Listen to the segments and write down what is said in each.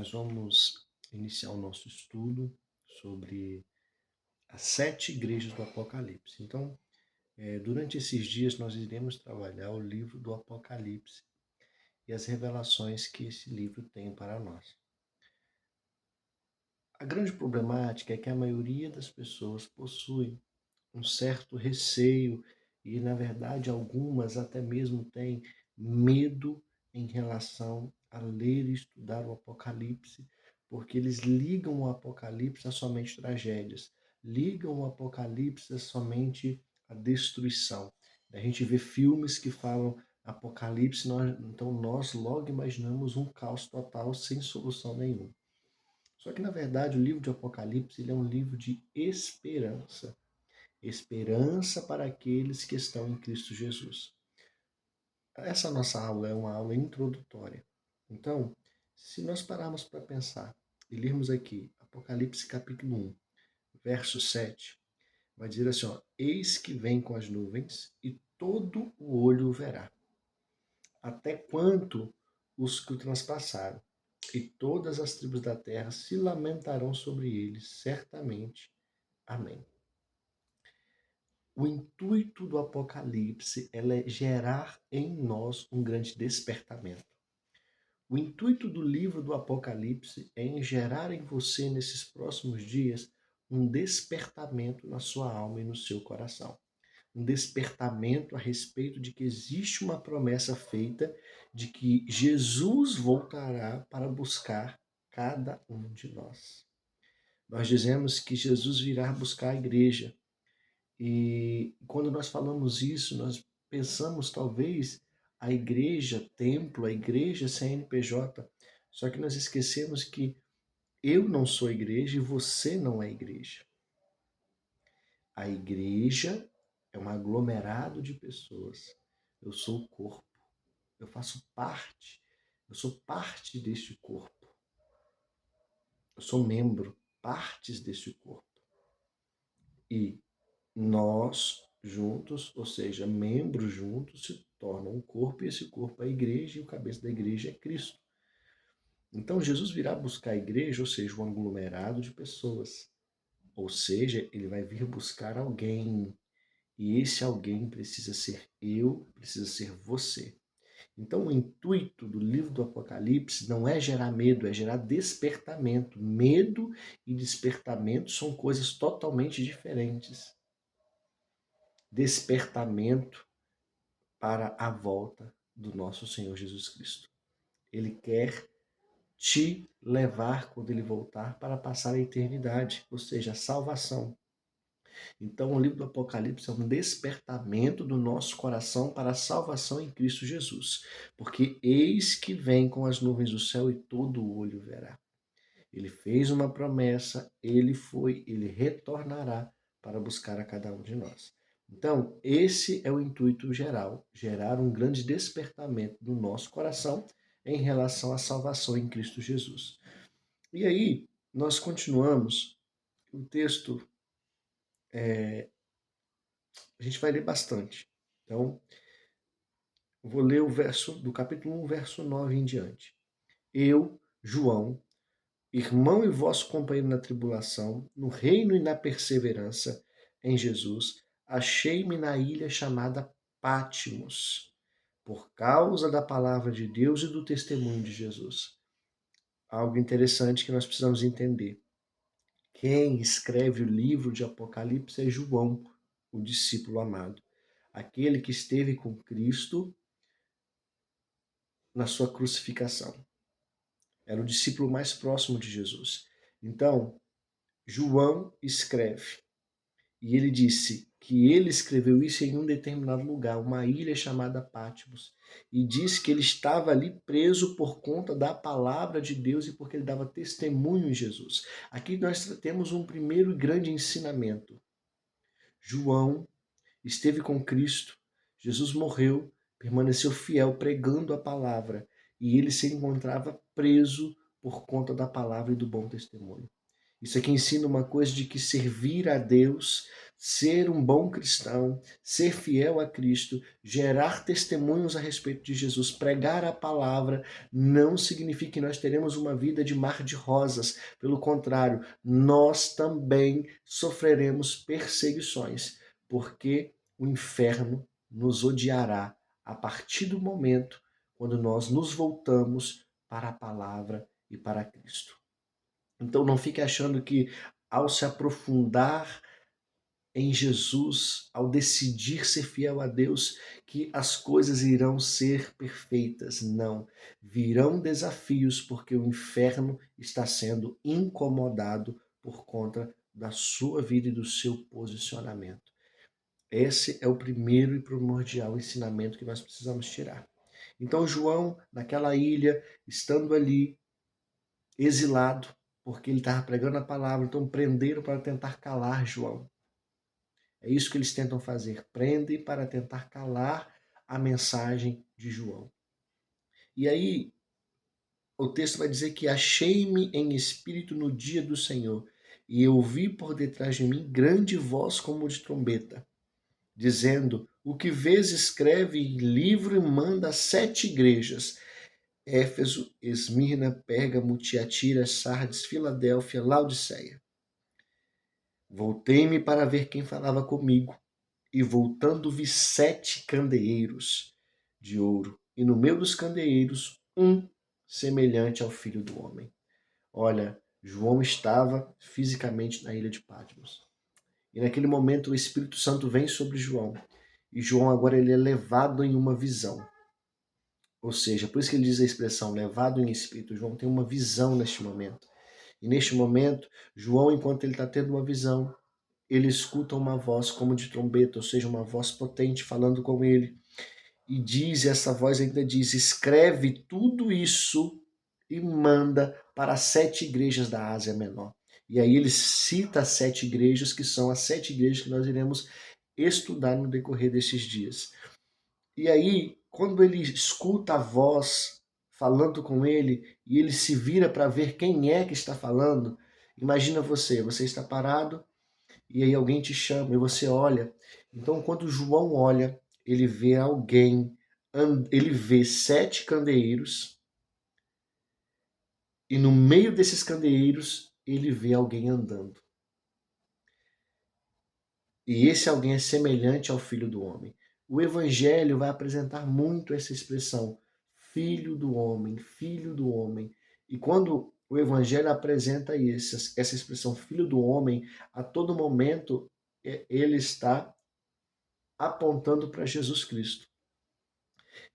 nós vamos iniciar o nosso estudo sobre as 7 igrejas do Apocalipse. Então, durante esses dias nós iremos trabalhar o livro do Apocalipse e as revelações que esse livro tem para nós. A grande problemática é que a maioria das pessoas possui um certo receio e, na verdade, algumas até mesmo têm medo em relação a ler e estudar o Apocalipse, porque eles ligam o Apocalipse a somente tragédias, ligam o Apocalipse a somente a destruição. A gente vê filmes que falam Apocalipse, então nós logo imaginamos um caos total sem solução nenhuma. Só que, na verdade, o livro de Apocalipse ele é um livro de esperança. Esperança para aqueles que estão em Cristo Jesus. Essa nossa aula é uma aula introdutória. Então, se nós pararmos para pensar e lermos aqui Apocalipse capítulo 1, verso 7, vai dizer assim, ó, eis que vem com as nuvens e todo o olho o verá, até quanto os que o transpassaram, e todas as tribos da terra se lamentarão sobre eles, certamente. Amém. O intuito do Apocalipse é gerar em nós um grande despertamento. O intuito do livro do Apocalipse é em gerar em você, nesses próximos dias, um despertamento na sua alma e no seu coração. Um despertamento a respeito de que existe uma promessa feita de que Jesus voltará para buscar cada um de nós. Nós dizemos que Jesus virá buscar a igreja. E quando nós falamos isso, nós pensamos talvez a igreja templo, a igreja CNPJ, só que nós esquecemos que eu não sou igreja e você não é igreja. A igreja é um aglomerado de pessoas. Eu sou o corpo, eu faço parte, eu sou parte deste corpo. Eu sou membro, partes deste corpo. E nós juntos, ou seja, membros juntos, se tornam um corpo, e esse corpo é a igreja, e o cabeça da igreja é Cristo. Então Jesus virá buscar a igreja, ou seja, um aglomerado de pessoas. Ou seja, ele vai vir buscar alguém. E esse alguém precisa ser eu, precisa ser você. Então o intuito do livro do Apocalipse não é gerar medo, é gerar despertamento. Medo e despertamento são coisas totalmente diferentes. Despertamento para a volta do nosso Senhor Jesus Cristo. Ele quer te levar, quando ele voltar, para passar a eternidade, ou seja, a salvação. Então, o livro do Apocalipse é um despertamento do nosso coração para a salvação em Cristo Jesus. Porque eis que vem com as nuvens do céu e todo o olho verá. Ele fez uma promessa, ele retornará para buscar a cada um de nós. Então, esse é o intuito geral, gerar um grande despertamento do nosso coração em relação à salvação em Cristo Jesus. E aí, nós continuamos, o texto, a gente vai ler bastante. Então, vou ler o verso do capítulo 1, verso 9 em diante. Eu, João, irmão e vosso companheiro na tribulação, no reino e na perseverança em Jesus, achei-me na ilha chamada Patmos, por causa da palavra de Deus e do testemunho de Jesus. Algo interessante que nós precisamos entender. Quem escreve o livro de Apocalipse é João, o discípulo amado, aquele que esteve com Cristo na sua crucificação. Era o discípulo mais próximo de Jesus. Então, João escreve, e ele disse que ele escreveu isso em um determinado lugar, uma ilha chamada Patmos, e diz que ele estava ali preso por conta da palavra de Deus e porque ele dava testemunho em Jesus. Aqui nós temos um primeiro grande ensinamento. João esteve com Cristo, Jesus morreu, permaneceu fiel pregando a palavra, e ele se encontrava preso por conta da palavra e do bom testemunho. Isso aqui ensina uma coisa de que servir a Deus, ser um bom cristão, ser fiel a Cristo, gerar testemunhos a respeito de Jesus, pregar a palavra, não significa que nós teremos uma vida de mar de rosas. Pelo contrário, nós também sofreremos perseguições, porque o inferno nos odiará a partir do momento quando nós nos voltamos para a palavra e para Cristo. Então não fique achando que ao se aprofundar em Jesus, ao decidir ser fiel a Deus, que as coisas irão ser perfeitas. Não. Virão desafios porque o inferno está sendo incomodado por conta da sua vida e do seu posicionamento. Esse é o primeiro e primordial ensinamento que nós precisamos tirar. Então João, naquela ilha, estando ali, exilado, porque ele estava pregando a palavra, então prenderam para tentar calar João. É isso que eles tentam fazer, prendem para tentar calar a mensagem de João. E aí o texto vai dizer que achei-me em espírito no dia do Senhor, e eu ouvi por detrás de mim grande voz como de trombeta, dizendo: o que vês escreve em livro e manda a 7 igrejas: Éfeso, Esmirna, Pérgamo, Tiatira, Sardes, Filadélfia, Laodiceia. Voltei-me para ver quem falava comigo, e voltando vi 7 candeeiros de ouro, e no meio dos candeeiros um semelhante ao Filho do Homem. Olha, João estava fisicamente na ilha de Patmos. E naquele momento o Espírito Santo vem sobre João. E João agora ele é levado em uma visão. Ou seja, por isso que ele diz a expressão levado em espírito. João tem uma visão neste momento. E neste momento, João, enquanto ele está tendo uma visão, ele escuta uma voz como de trombeta, ou seja, uma voz potente falando com ele. E diz, essa voz ainda diz, escreve tudo isso e manda para as 7 igrejas da Ásia Menor. E aí ele cita as 7 igrejas, que são as 7 igrejas que nós iremos estudar no decorrer desses dias. E aí, quando ele escuta a voz falando com ele e ele se vira para ver quem é que está falando, imagina você está parado e aí alguém te chama e você olha. Então, quando João olha, ele vê alguém, ele vê 7 candeeiros e no meio desses candeeiros ele vê alguém andando. E esse alguém é semelhante ao Filho do Homem. O Evangelho vai apresentar muito essa expressão, Filho do Homem, Filho do Homem. E quando o Evangelho apresenta essa expressão, Filho do Homem, a todo momento ele está apontando para Jesus Cristo.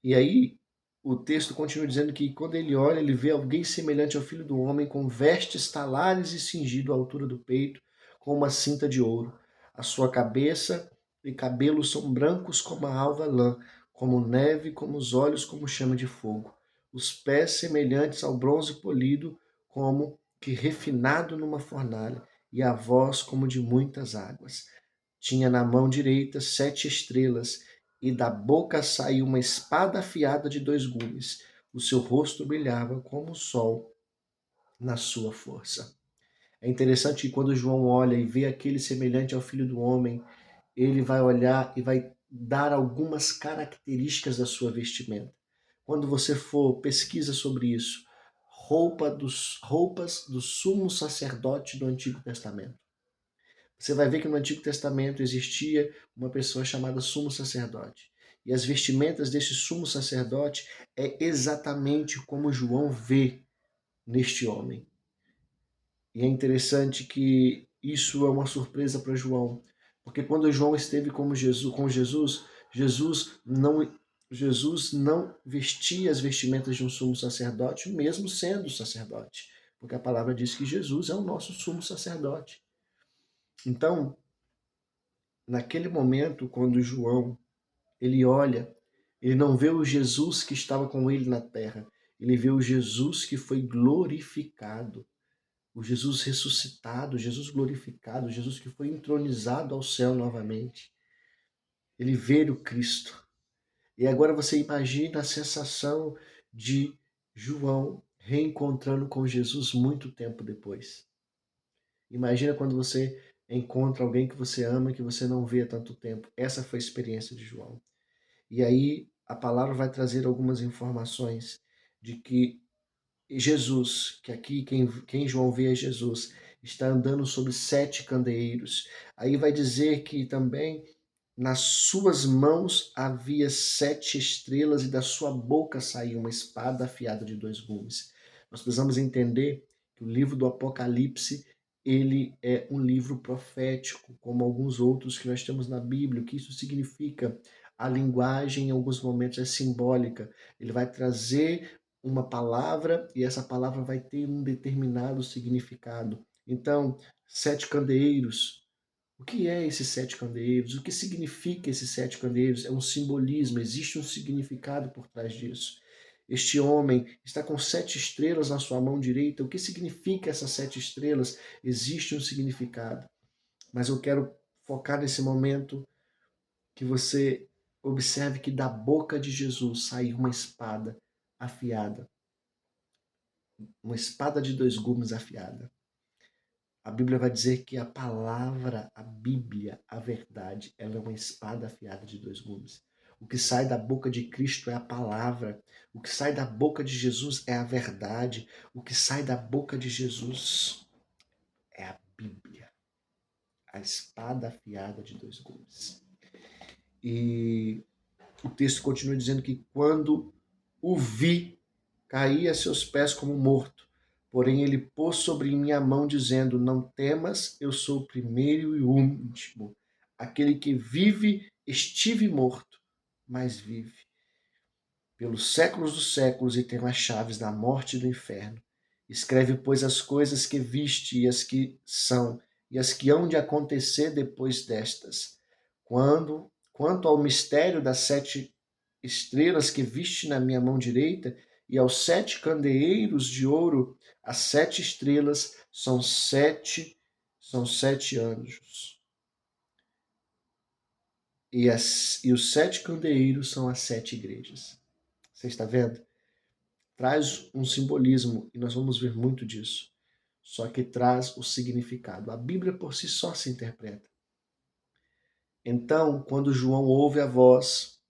E aí o texto continua dizendo que quando ele olha, ele vê alguém semelhante ao Filho do Homem, com vestes talares e cingido à altura do peito, com uma cinta de ouro. A sua cabeça e cabelos são brancos como a alva lã, como neve, como os olhos como chama de fogo. Os pés semelhantes ao bronze polido, como que refinado numa fornalha, e a voz como de muitas águas. Tinha na mão direita 7 estrelas, e da boca saiu uma espada afiada de 2 gumes. O seu rosto brilhava como o sol na sua força. É interessante que quando João olha e vê aquele semelhante ao Filho do Homem, ele vai olhar e vai dar algumas características da sua vestimenta. Quando você for, pesquisa sobre isso. Roupas do sumo sacerdote do Antigo Testamento. Você vai ver que no Antigo Testamento existia uma pessoa chamada sumo sacerdote. E as vestimentas desse sumo sacerdote é exatamente como João vê neste homem. E é interessante que isso é uma surpresa para João, porque quando João esteve com Jesus, Jesus não vestia as vestimentas de um sumo sacerdote, mesmo sendo sacerdote, porque a palavra diz que Jesus é o nosso sumo sacerdote. Então, naquele momento, quando João ele olha, ele não vê o Jesus que estava com ele na terra, ele vê o Jesus que foi glorificado, o Jesus ressuscitado, o Jesus glorificado, o Jesus que foi entronizado ao céu novamente. Ele vê o Cristo. E agora você imagina a sensação de João reencontrando com Jesus muito tempo depois. Imagina quando você encontra alguém que você ama, que você não vê há tanto tempo. Essa foi a experiência de João. E aí a palavra vai trazer algumas informações de que Jesus, que aqui quem João vê é Jesus, está andando sobre 7 candeeiros. Aí vai dizer que também nas suas mãos havia 7 estrelas e da sua boca saía uma espada afiada de 2 gumes. Nós precisamos entender que o livro do Apocalipse, ele é um livro profético, como alguns outros que nós temos na Bíblia. O que isso significa? A linguagem, em alguns momentos, é simbólica. Ele vai trazer uma palavra e essa palavra vai ter um determinado significado. Então, 7 candeeiros, o que é esses 7 candeeiros? O que significa esses 7 candeeiros? É um simbolismo, existe um significado por trás disso. Este homem está com 7 estrelas na sua mão direita. O que significa essas 7 estrelas? Existe um significado. Mas eu quero focar nesse momento que você observe que da boca de Jesus saiu uma espada afiada, uma espada de 2 gumes afiada. A Bíblia vai dizer que a palavra, a Bíblia, a verdade, ela é uma espada afiada de 2 gumes. O que sai da boca de Cristo é a palavra. O que sai da boca de Jesus é a verdade. O que sai da boca de Jesus é a Bíblia, a espada afiada de 2 gumes. E o texto continua dizendo que quando o vi, caí a seus pés como morto. Porém, ele pôs sobre mim a mão, dizendo: Não temas, eu sou o primeiro e o último. Aquele que vive, estive morto, mas vive pelos séculos dos séculos e tenho as chaves da morte e do inferno. Escreve, pois, as coisas que viste e as que são, e as que hão de acontecer depois destas. Quanto ao mistério das 7 estrelas que viste na minha mão direita, e aos 7 candeeiros de ouro, as 7 estrelas são sete anjos. E os 7 candeeiros são as 7 igrejas. Você está vendo? Traz um simbolismo, e nós vamos ver muito disso. Só que traz o significado. A Bíblia por si só se interpreta. Então, quando João ouve a voz,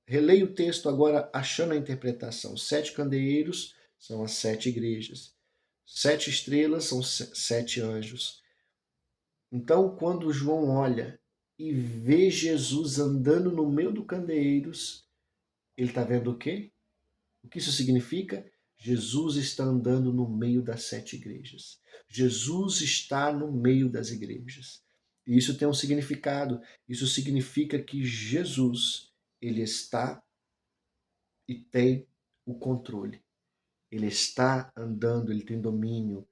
releia o texto agora achando a interpretação. 7 candeeiros são as 7 igrejas. 7 estrelas são 7 anjos. Então, quando João olha e vê Jesus andando no meio do candeeiros, ele está vendo o quê? O que isso significa? Jesus está andando no meio das 7 igrejas. Jesus está no meio das igrejas. E isso tem um significado. Isso significa que Jesus, ele está e tem o controle. Ele está andando, ele tem domínio,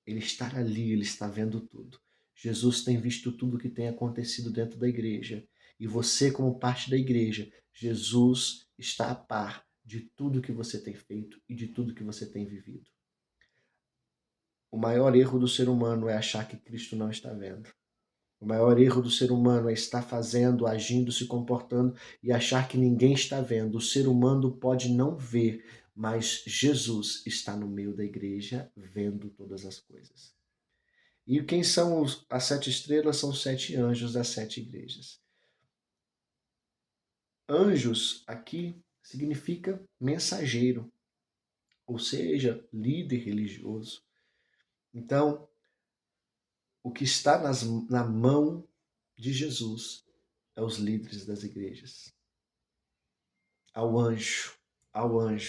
ele está ali, ele está vendo tudo. Jesus tem visto tudo o que tem acontecido dentro da igreja. E você, como parte da igreja, Jesus está a par de tudo que você tem feito e de tudo que você tem vivido. O maior erro do ser humano é achar que Cristo não está vendo. O maior erro do ser humano é estar fazendo, agindo, se comportando e achar que ninguém está vendo. O ser humano pode não ver, mas Jesus está no meio da igreja vendo todas as coisas. E quem são as 7 estrelas? São 7 anjos das 7 igrejas. Anjos aqui significa mensageiro, ou seja, líder religioso. Então, o que está na mão de Jesus é os líderes das igrejas. Ao anjo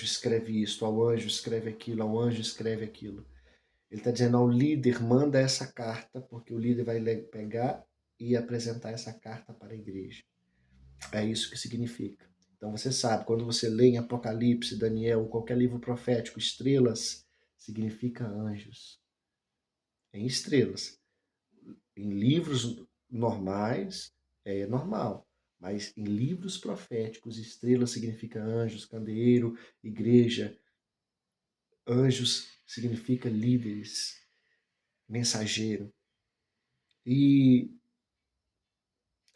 escreve isto, ao anjo escreve aquilo, ao anjo escreve aquilo. Ele está dizendo ao líder, manda essa carta, porque o líder vai pegar e apresentar essa carta para a igreja. É isso que significa. Então você sabe, quando você lê em Apocalipse, Daniel, ou qualquer livro profético, estrelas significa anjos. Em estrelas. Em livros normais, é normal. Mas em livros proféticos, estrela significa anjos, candeeiro, igreja. Anjos significa líderes, mensageiro. E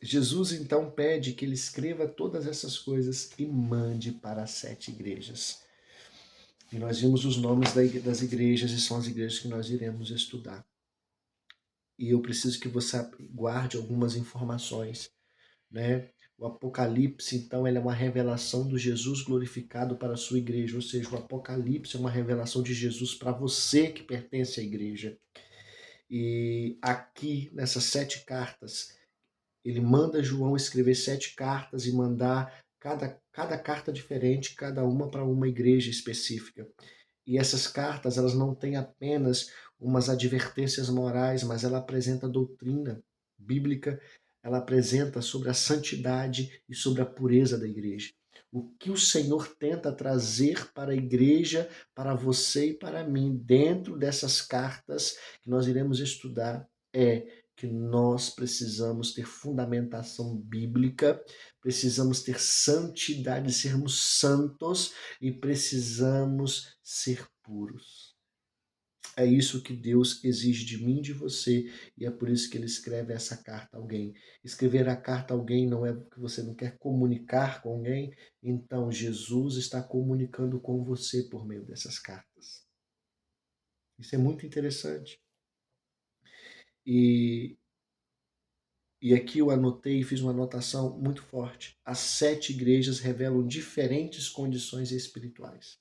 Jesus então pede que ele escreva todas essas coisas e mande para as 7 igrejas. E nós vimos os nomes das igrejas e são as igrejas que nós iremos estudar. e eu preciso que você guarde algumas informações, né? O Apocalipse, então, ele é uma revelação do Jesus glorificado para a sua igreja, ou seja, o Apocalipse é uma revelação de Jesus para você que pertence à igreja. E aqui, nessas 7 cartas, ele manda João escrever 7 cartas e mandar cada carta diferente, cada uma para uma igreja específica. E essas cartas, elas não têm apenas umas advertências morais, mas ela apresenta doutrina bíblica, ela apresenta sobre a santidade e sobre a pureza da igreja. O que o Senhor tenta trazer para a igreja, para você e para mim, dentro dessas cartas que nós iremos estudar, é que nós precisamos ter fundamentação bíblica, precisamos ter santidade, sermos santos e precisamos ser puros. É isso que Deus exige de mim e de você, e é por isso que ele escreve essa carta a alguém. Escrever a carta a alguém não é porque você não quer comunicar com alguém, então Jesus está comunicando com você por meio dessas cartas. Isso é muito interessante. E, e aqui eu anotei e fiz uma anotação muito forte. As 7 igrejas revelam diferentes condições espirituais.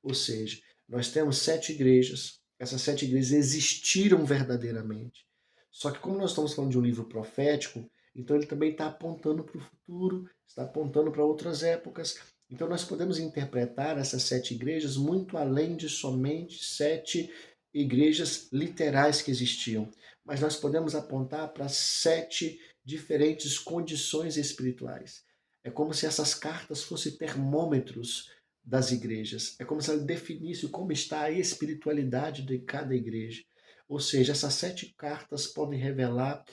Ou seja, nós temos 7 igrejas, essas 7 igrejas existiram verdadeiramente. Só que como nós estamos falando de um livro profético, então ele também está apontando para o futuro, está apontando para outras épocas. Então nós podemos interpretar essas 7 igrejas muito além de somente 7 igrejas literais que existiam. Mas nós podemos apontar para 7 diferentes condições espirituais. É como se essas cartas fossem termômetros das igrejas. É como se ela definisse como está a espiritualidade de cada igreja. Ou seja, essas 7 cartas podem revelar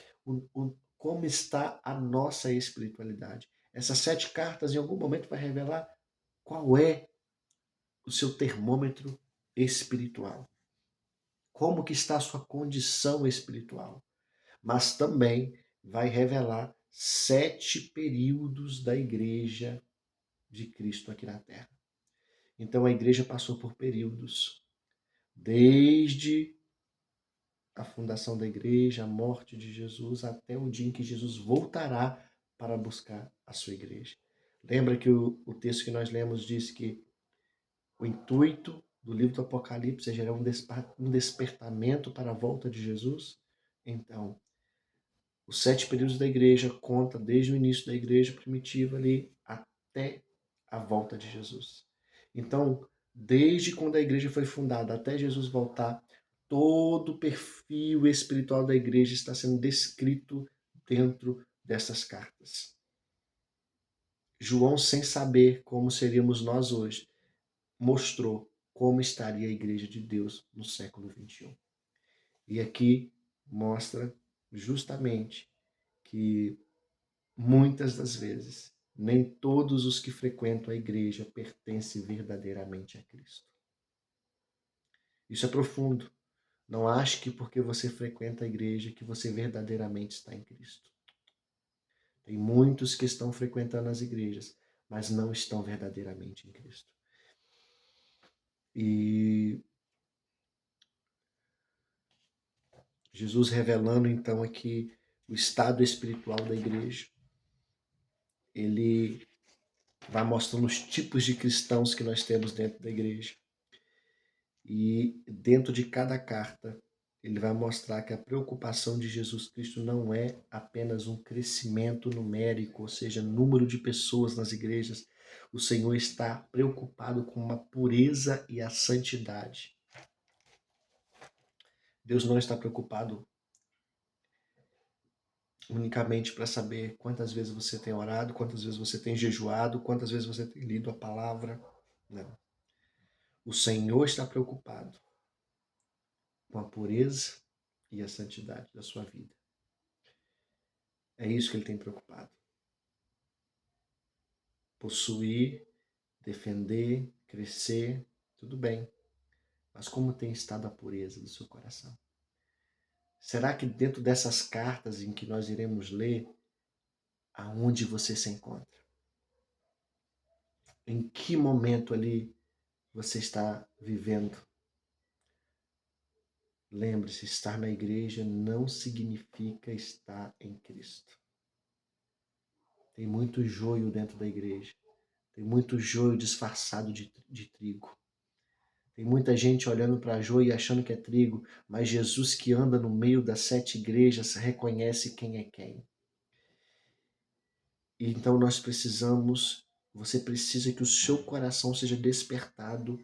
como está a nossa espiritualidade. Essas 7 cartas, em algum momento, vai revelar qual é o seu termômetro espiritual. Como que está a sua condição espiritual. Mas também vai revelar 7 períodos da igreja de Cristo aqui na Terra. Então a igreja passou por períodos, desde a fundação da igreja, a morte de Jesus, até o dia em que Jesus voltará para buscar a sua igreja. Lembra que o texto que nós lemos diz que o intuito do livro do Apocalipse é gerar um despertamento para a volta de Jesus? Então, os 7 períodos da igreja conta desde o início da igreja primitiva ali até a volta de Jesus. Então, desde quando a igreja foi fundada até Jesus voltar, todo o perfil espiritual da igreja está sendo descrito dentro dessas cartas. João, sem saber como seríamos nós hoje, mostrou como estaria a igreja de Deus no século XXI. E aqui mostra justamente que muitas das vezes nem todos os que frequentam a igreja pertencem verdadeiramente a Cristo. Isso é profundo. Não ache que porque você frequenta a igreja que você verdadeiramente está em Cristo. Tem muitos que estão frequentando as igrejas, mas não estão verdadeiramente em Cristo. E Jesus revelando então aqui o estado espiritual da igreja, ele vai mostrando os tipos de cristãos que nós temos dentro da igreja. E dentro de cada carta, ele vai mostrar que a preocupação de Jesus Cristo não é apenas um crescimento numérico, ou seja, número de pessoas nas igrejas. O Senhor está preocupado com a pureza e a santidade. Deus não está preocupado unicamente para saber quantas vezes você tem orado, quantas vezes você tem jejuado, quantas vezes você tem lido a palavra. Não. O Senhor está preocupado com a pureza e a santidade da sua vida. É isso que ele tem preocupado. Possuir, defender, crescer, tudo bem. Mas como tem estado a pureza do seu coração? Será que dentro dessas cartas em que nós iremos ler, aonde você se encontra? Em que momento ali você está vivendo? Lembre-se, estar na igreja não significa estar em Cristo. Tem muito joio dentro da igreja. Tem muito joio disfarçado de trigo. Tem muita gente olhando para joio e achando que é trigo, mas Jesus que anda no meio das 7 igrejas reconhece quem é quem. E então você precisa que o seu coração seja despertado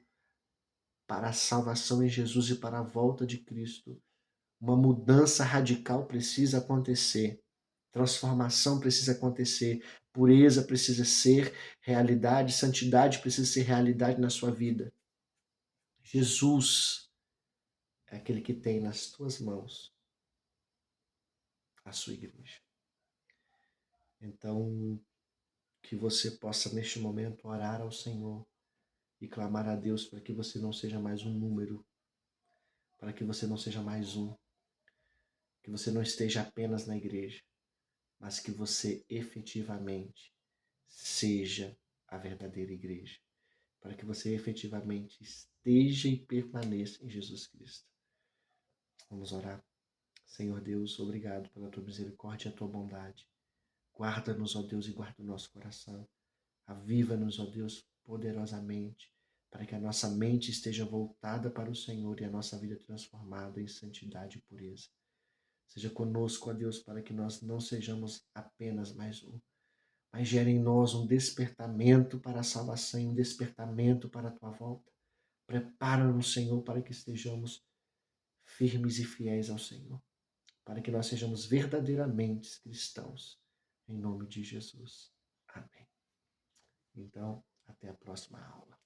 para a salvação em Jesus e para a volta de Cristo. Uma mudança radical precisa acontecer. Transformação precisa acontecer. Pureza precisa ser realidade. Santidade precisa ser realidade na sua vida. Jesus é aquele que tem nas tuas mãos a sua igreja. Então, que você possa neste momento orar ao Senhor e clamar a Deus para que você não seja mais um número, para que você não seja mais um, que você não esteja apenas na igreja, mas que você efetivamente seja a verdadeira igreja, para que você efetivamente esteja e permaneça em Jesus Cristo. Vamos orar. Senhor Deus, obrigado pela tua misericórdia e a tua bondade. Guarda-nos, ó Deus, e guarda o nosso coração. Aviva-nos, ó Deus, poderosamente, para que a nossa mente esteja voltada para o Senhor e a nossa vida transformada em santidade e pureza. Seja conosco, ó Deus, para que nós não sejamos apenas mais um, mas gere em nós um despertamento para a salvação e um despertamento para a tua volta. Prepara-nos, Senhor, para que estejamos firmes e fiéis ao Senhor, para que nós sejamos verdadeiramente cristãos. Em nome de Jesus. Amém. Então, até a próxima aula.